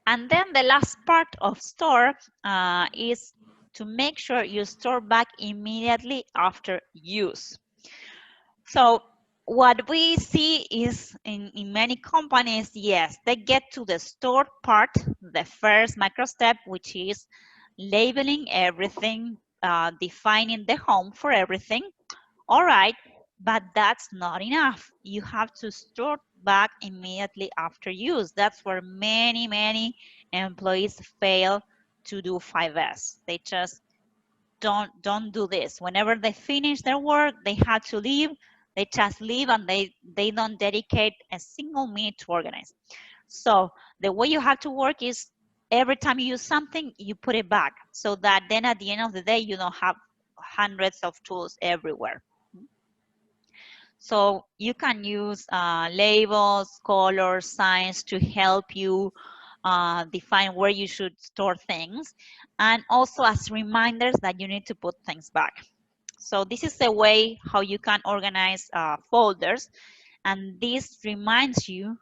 And then the last part of store is to make sure you store back immediately after use. So what we see is in many companies, yes, they get to the store part, the first micro step, which is labeling everything, defining the home for everything. All right, but that's not enough. You have to store back immediately after use. That's where many employees fail to do 5S. They just don't do this. Whenever they finish their work, they have to leave. They just leave and they don't dedicate a single minute to organize. So the way you have to work is every time you use something, you put it back so that then at the end of the day, you don't have hundreds of tools everywhere. So you can use labels, colors, signs to help you define where you should store things, and also as reminders that you need to put things back. So this is the way how you can organize folders, and this reminds you,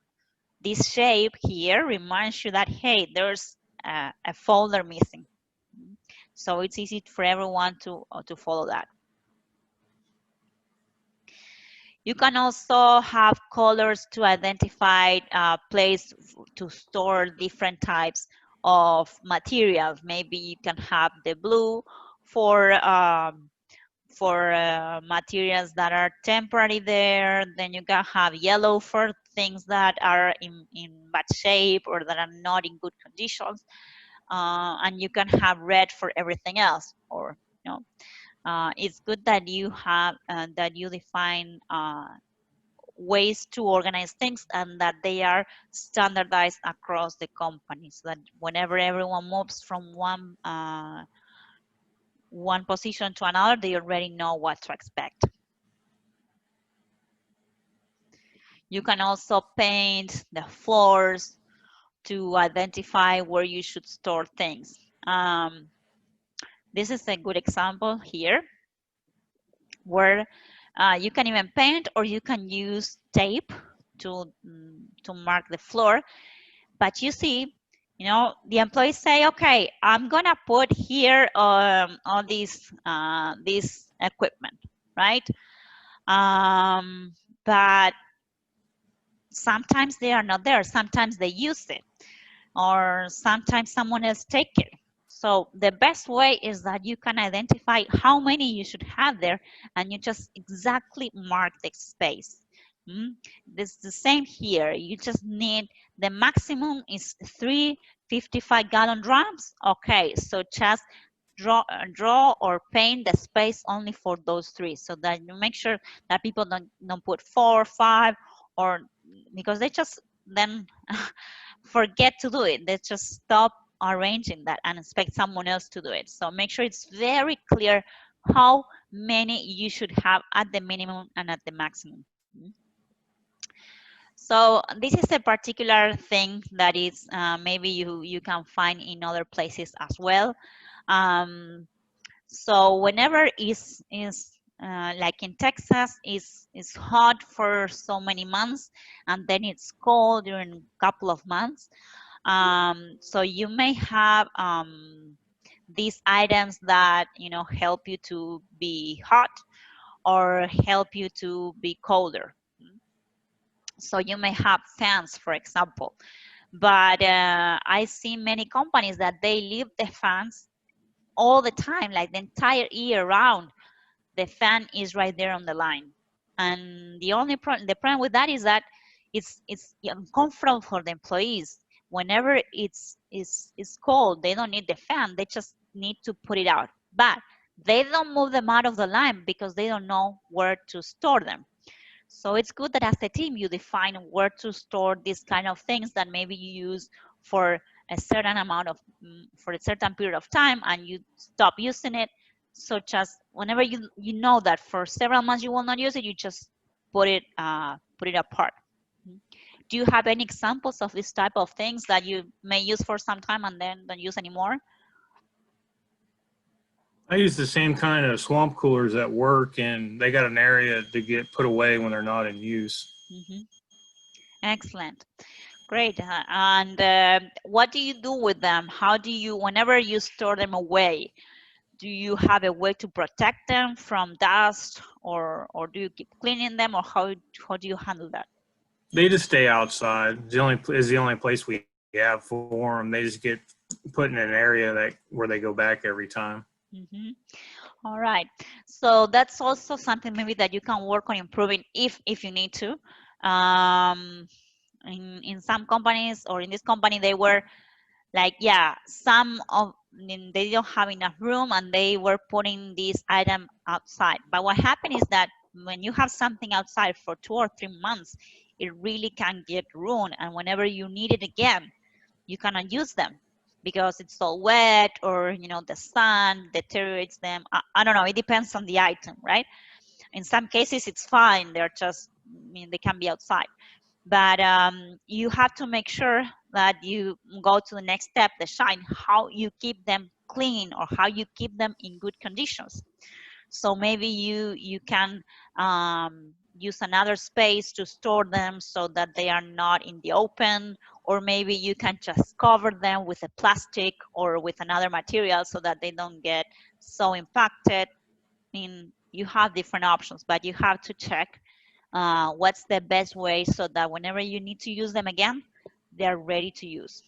this shape here reminds you that, hey, there's a folder missing. So it's easy for everyone to follow that. You can also have colors to identify a place to store different types of materials. Maybe you can have the blue for materials that are temporary there. Then you can have yellow for things that are in bad shape or that are not in good conditions. And you can have red for everything else. Or, you know, it's good that you have that you define ways to organize things and that they are standardized across the company, so that whenever everyone moves from one position to another, they already know what to expect. You can also paint the floors to identify where you should store things. This is a good example here where you can even paint, or you can use tape to mark the floor. But you see, you know, the employees say, okay, I'm gonna put here all this equipment, right? But sometimes they are not there. Sometimes they use it, or sometimes someone else take it. So the best way is that you can identify how many you should have there, and you just exactly mark the space. This is the same here. You just need, the maximum is 3 55-gallon drums. Okay, so just draw or paint the space only for those three, so that you make sure that people don't put 4 or 5, or because they just then forget to do it. They just stop arranging that and expect someone else to do it. So make sure it's very clear how many you should have at the minimum and at the maximum. So this is a particular thing that is maybe you can find in other places as well. So whenever is like in Texas, is hot for so many months, and then it's cold during a couple of months. So you may have these items that, you know, help you to be hot or help you to be colder. So you may have fans, for example, but I see many companies that they leave the fans all the time, like the entire year round. The fan is right there on the line, and the problem with that is that it's uncomfortable for the employees. Whenever it's cold, they don't need the fan, they just need to put it out, but they don't move them out of the line because they don't know where to store them. So it's good that as a team you define where to store these kind of things that maybe you use for a certain amount of for a certain period of time, and you stop using it. So just whenever you know that for several months you will not use it, you just put it apart. Do you have any examples of this type of things that you may use for some time and then don't use anymore? I use the same kind of swamp coolers at work, and they got an area to get put away when they're not in use. Excellent. Great. And what do you do with them? How do you, whenever you store them away, do you have a way to protect them from dust, or do you keep cleaning them, or how do you handle that? They just stay outside. Is the only place we have for them. They just get put in an area that where they go back every time. Hmm. All right. So that's also something maybe that you can work on improving if you need to. Um, in some companies, or in this company, they were like, yeah, some of they don't have enough room and they were putting this item outside. But what happened is that when you have something outside for 2 or 3 months, it really can get ruined, and whenever you need it again, you cannot use them because it's all wet, or the sun deteriorates them. I don't know, it depends on the item, right? In some cases it's fine, they're just, they can be outside. But you have to make sure that you go to the next step, the shine, how you keep them clean or how you keep them in good conditions. So maybe you can use another space to store them so that they are not in the open, or maybe you can just cover them with a plastic or with another material so that they don't get so impacted. I mean, you have different options, but you have to check what's the best way so that whenever you need to use them again, they're ready to use.